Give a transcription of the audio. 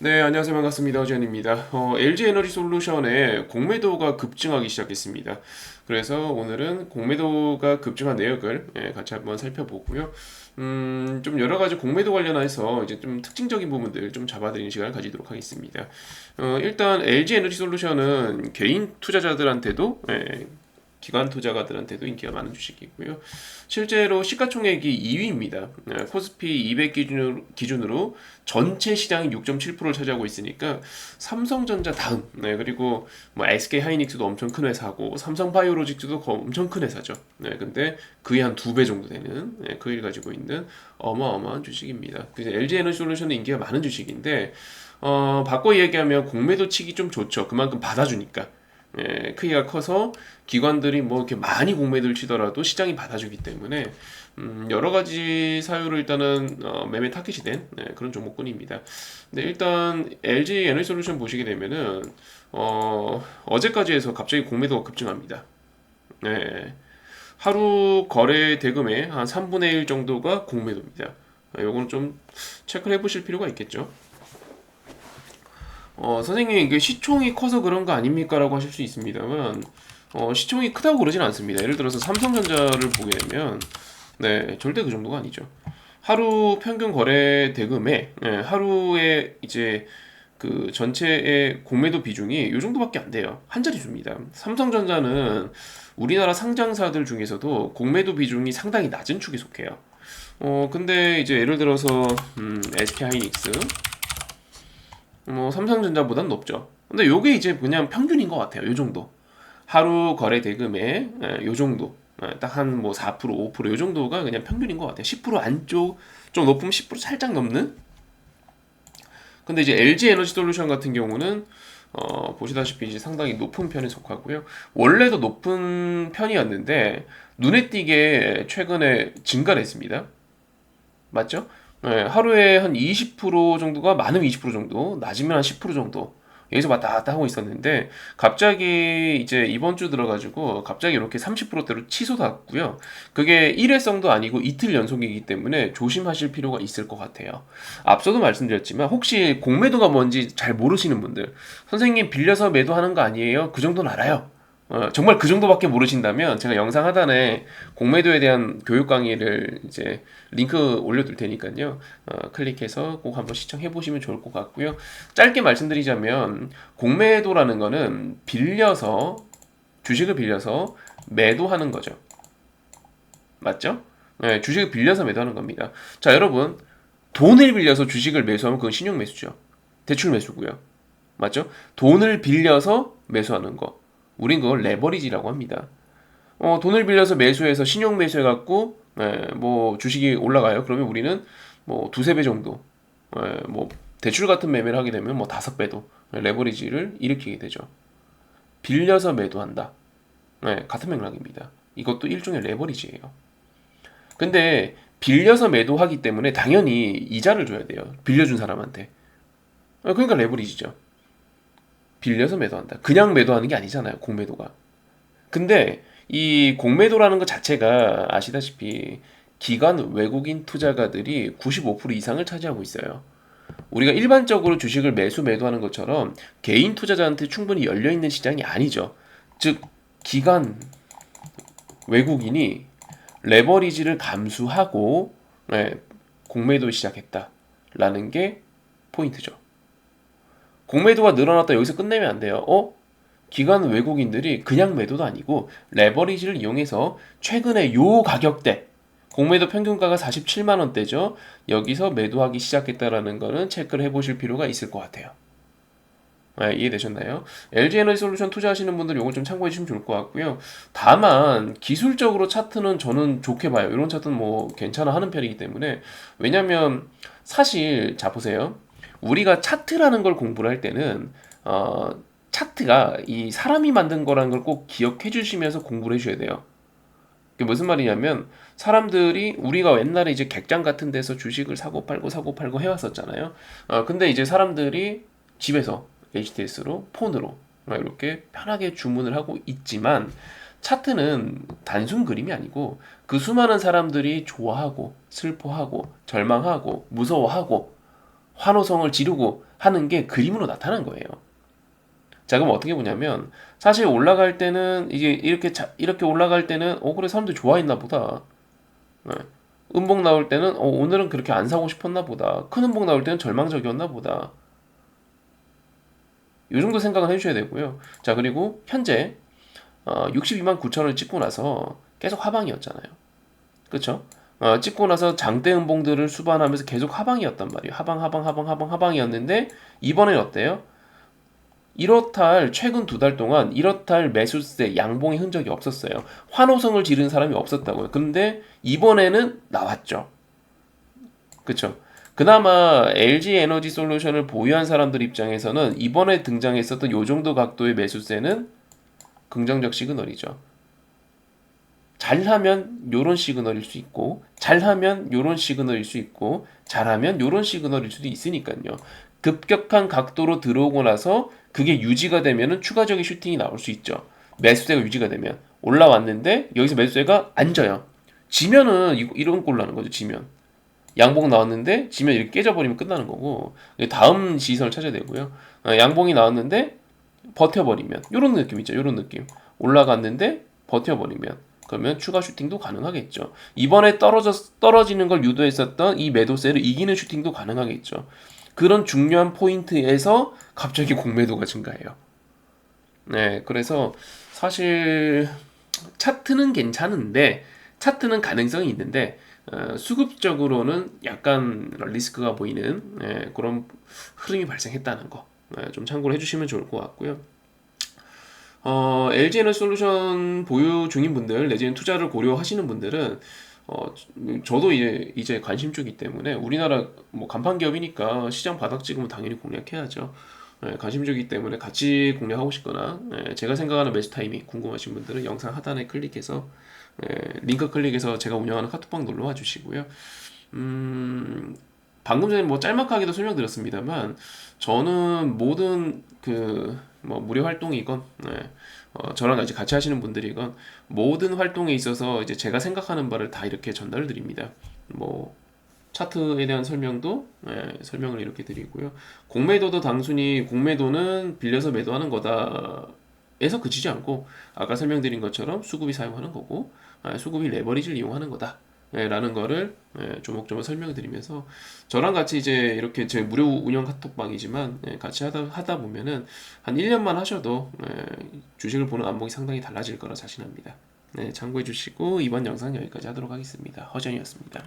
네, 안녕하세요. 반갑습니다. 어지현입니다. LG 에너지 솔루션의 공매도가 급증하기 시작했습니다. 그래서 오늘은 공매도가 급증한 내역을 같이 한번 살펴보고요. 좀 여러 가지 공매도 관련해서 이제 좀 특징적인 부분들 좀 잡아드리는 시간을 가지도록 하겠습니다. 일단 LG 에너지 솔루션은 개인 투자자들한테도 기관 투자가들한테도 인기가 많은 주식이고요. 실제로 시가총액이 2위입니다. 코스피 200 기준으로 전체 시장이 6.7%를 차지하고 있으니까 삼성전자 다음, 그리고 뭐 SK 하이닉스도 엄청 큰 회사고 삼성바이오로직스도 엄청 큰 회사죠. 근데 그의 한 두 배 정도 되는 크기를 가지고 있는 어마어마한 주식입니다. 그래서 LG 에너지 솔루션은 인기가 많은 주식인데 바꿔 얘기하면 공매도 치기 좀 좋죠. 그만큼 받아주니까. 크기가 커서 기관들이 뭐 이렇게 많이 공매도를 치더라도 시장이 받아주기 때문에 여러 가지 사유로 일단은 매매 타깃이 된 그런 종목군입니다. 근데 일단 LG 에너지솔루션 보시게 되면은 어제까지 해서 갑자기 공매도가 급증합니다. 하루 거래 대금의 한 3분의 1 정도가 공매도입니다. 요거는 좀 체크를 해보실 필요가 있겠죠. 선생님, 이게 시총이 커서 그런 거 아닙니까? 라고 하실 수 있습니다만, 시총이 크다고 그러진 않습니다. 예를 들어서 삼성전자를 보게 되면, 네, 절대 그 정도가 아니죠. 하루 평균 거래 대금에, 하루에 이제 그 전체의 공매도 비중이 이 정도밖에 안 돼요. 한 자릿수입니다. 삼성전자는 우리나라 상장사들 중에서도 공매도 비중이 상당히 낮은 축에 속해요. 근데 이제 예를 들어서, SK하이닉스, 삼성전자보단 높죠. 근데 요게 이제 그냥 평균인 것 같아요. 요 정도. 하루 거래 대금의 요 정도. 딱 한 뭐 4%, 5%요 정도가 그냥 평균인 것 같아요. 10% 안쪽, 좀 높으면 10% 살짝 넘는? 근데 이제 LG 에너지 솔루션 같은 경우는 보시다시피 이제 상당히 높은 편에 속하고요. 원래도 높은 편이었는데 눈에 띄게 최근에 증가를 했습니다. 맞죠? 하루에 한 20% 정도가 많으면 20% 정도, 낮으면 한 10% 정도 여기서 왔다 갔다 하고 있었는데 갑자기 이제 이번 주 들어가지고 갑자기 이렇게 30%대로 치솟았고요. 그게 일회성도 아니고 이틀 연속이기 때문에 조심하실 필요가 있을 것 같아요. 앞서도 말씀드렸지만 혹시 공매도가 뭔지 잘 모르시는 분들, 선생님 빌려서 매도하는 거 아니에요? 그 정도는 알아요. 정말 그 정도밖에 모르신다면 제가 영상 하단에 공매도에 대한 교육 강의를 이제 링크 올려둘 테니까요. 클릭해서 꼭 한번 시청해 보시면 좋을 것 같고요. 짧게 말씀드리자면 공매도라는 거는 주식을 빌려서 매도하는 거죠. 맞죠? 주식을 빌려서 매도하는 겁니다. 자, 여러분, 돈을 빌려서 주식을 매수하면 그건 신용 매수죠. 대출 매수고요. 맞죠? 돈을 빌려서 매수하는 거. 우린 그걸 레버리지라고 합니다. 돈을 빌려서 매수해서 신용 매수해갖고 뭐 주식이 올라가요. 그러면 우리는 뭐 두세 배 정도, 뭐 대출 같은 매매를 하게 되면 뭐 다섯 배도 레버리지를 일으키게 되죠. 빌려서 매도한다. 같은 맥락입니다. 이것도 일종의 레버리지예요. 근데 빌려서 매도하기 때문에 당연히 이자를 줘야 돼요. 빌려준 사람한테. 그러니까 레버리지죠. 빌려서 매도한다. 그냥 매도하는 게 아니잖아요. 공매도가. 근데 이 공매도라는 것 자체가 아시다시피 기관 외국인 투자가들이 95% 이상을 차지하고 있어요. 우리가 일반적으로 주식을 매수하는 것처럼 개인 투자자한테 충분히 열려있는 시장이 아니죠. 즉, 기관 외국인이 레버리지를 감수하고 공매도 시작했다라는 게 포인트죠. 공매도가 늘어났다 여기서 끝내면 안 돼요. 기관 외국인들이 그냥 매도도 아니고 레버리지를 이용해서 최근에 요 가격대 공매도 평균가가 47만 원대죠. 여기서 매도하기 시작했다라는 거는 체크를 해보실 필요가 있을 것 같아요. 이해되셨나요? LG 에너지 솔루션 투자하시는 분들 이걸 좀 참고해 주시면 좋을 것 같고요. 다만 기술적으로 차트는 저는 좋게 봐요. 이런 차트는 뭐 괜찮아 하는 편이기 때문에 왜냐면 사실 자 보세요. 우리가 차트라는 걸 공부를 할 때는 차트가 이 사람이 만든 거라는 걸 꼭 기억해 주시면서 공부를 해줘야 돼요. 그게 무슨 말이냐면 사람들이 우리가 옛날에 이제 객장 같은 데서 주식을 사고 팔고 해왔었잖아요. 근데 이제 사람들이 집에서 HTS로 폰으로 이렇게 편하게 주문을 하고 있지만 차트는 단순 그림이 아니고 그 수많은 사람들이 좋아하고 슬퍼하고 절망하고 무서워하고 환호성을 지르고 하는 게 그림으로 나타난 거예요. 자, 그럼 어떻게 보냐면 사실 올라갈 때는 이게 이렇게 올라갈 때는 그래 사람들이 좋아했나 보다. 네. 음봉 나올 때는 오늘은 그렇게 안 사고 싶었나 보다. 큰 음봉 나올 때는 절망적이었나 보다. 이 정도 생각을 해주셔야 되고요. 자, 그리고 현재 62만 9천을 찍고 나서 계속 하방이었잖아요. 그쵸? 찍고 나서 장대 음봉들을 수반하면서 계속 하방이었단 말이에요. 하방이었는데 이번엔 어때요? 이렇다 할 최근 2달 동안 이렇다 할 매수세 양봉의 흔적이 없었어요. 환호성을 지른 사람이 없었다고요. 근데 이번에는 나왔죠. 그쵸? 그나마 LG 에너지 솔루션을 보유한 사람들 입장에서는 이번에 등장했었던 요 정도 각도의 매수세는 긍정적 시그널이죠. 잘하면 요런 시그널일 수 있고, 잘하면 요런 시그널일 수 있고, 잘하면 요런 시그널일 수도 있으니까요. 급격한 각도로 들어오고 나서 그게 유지가 되면은 추가적인 슈팅이 나올 수 있죠. 매수세가 유지가 되면 올라왔는데 여기서 매수세가 안 져요. 지면은 이런 꼴 나는 거죠. 지면 양봉 나왔는데 지면 이렇게 깨져버리면 끝나는 거고 다음 지선을 찾아야 되고요. 양봉이 나왔는데 버텨버리면 요런 느낌 있죠. 요런 느낌 올라갔는데 버텨버리면 그러면 추가 슈팅도 가능하겠죠. 이번에 떨어지는 걸 유도했었던 이 매도세를 이기는 슈팅도 가능하겠죠. 그런 중요한 포인트에서 갑자기 공매도가 증가해요. 네, 그래서 사실 차트는 괜찮은데 차트는 가능성이 있는데 수급적으로는 약간 리스크가 보이는 그런 흐름이 발생했다는 거 좀 참고를 해주시면 좋을 것 같고요. LG 에너지 솔루션 보유 중인 분들 내지는 투자를 고려하시는 분들은 저도 이제 관심 쪽이기 때문에 우리나라 뭐 간판 기업이니까 시장 바닥 찍으면 당연히 공략해야죠. 관심 쪽이기 때문에 같이 공략하고 싶거나 제가 생각하는 매수 타이밍 궁금하신 분들은 영상 하단에 클릭해서 링크 클릭해서 제가 운영하는 카톡방 놀러 와 주시고요. 방금 전에 뭐 짤막하게도 설명드렸습니다만 저는 모든 그 뭐 무료 활동이건 저랑 같이 하시는 분들이건 모든 활동에 있어서 이제 제가 생각하는 바를 다 이렇게 전달을 드립니다. 뭐 차트에 대한 설명도 설명을 이렇게 드리고요. 공매도도 단순히 공매도는 빌려서 매도하는 거다 에서 그치지 않고 아까 설명드린 것처럼 수급이 사용하는 거고 수급이 레버리지를 이용하는 거다 라는 거를 조목조목 설명을 드리면서 저랑 같이 이제 이렇게 제 무료 운영 카톡방이지만 같이 하다 보면은 한 1년만 하셔도 주식을 보는 안목이 상당히 달라질 거라 자신합니다. 참고해 주시고 이번 영상 여기까지 하도록 하겠습니다. 허전이었습니다.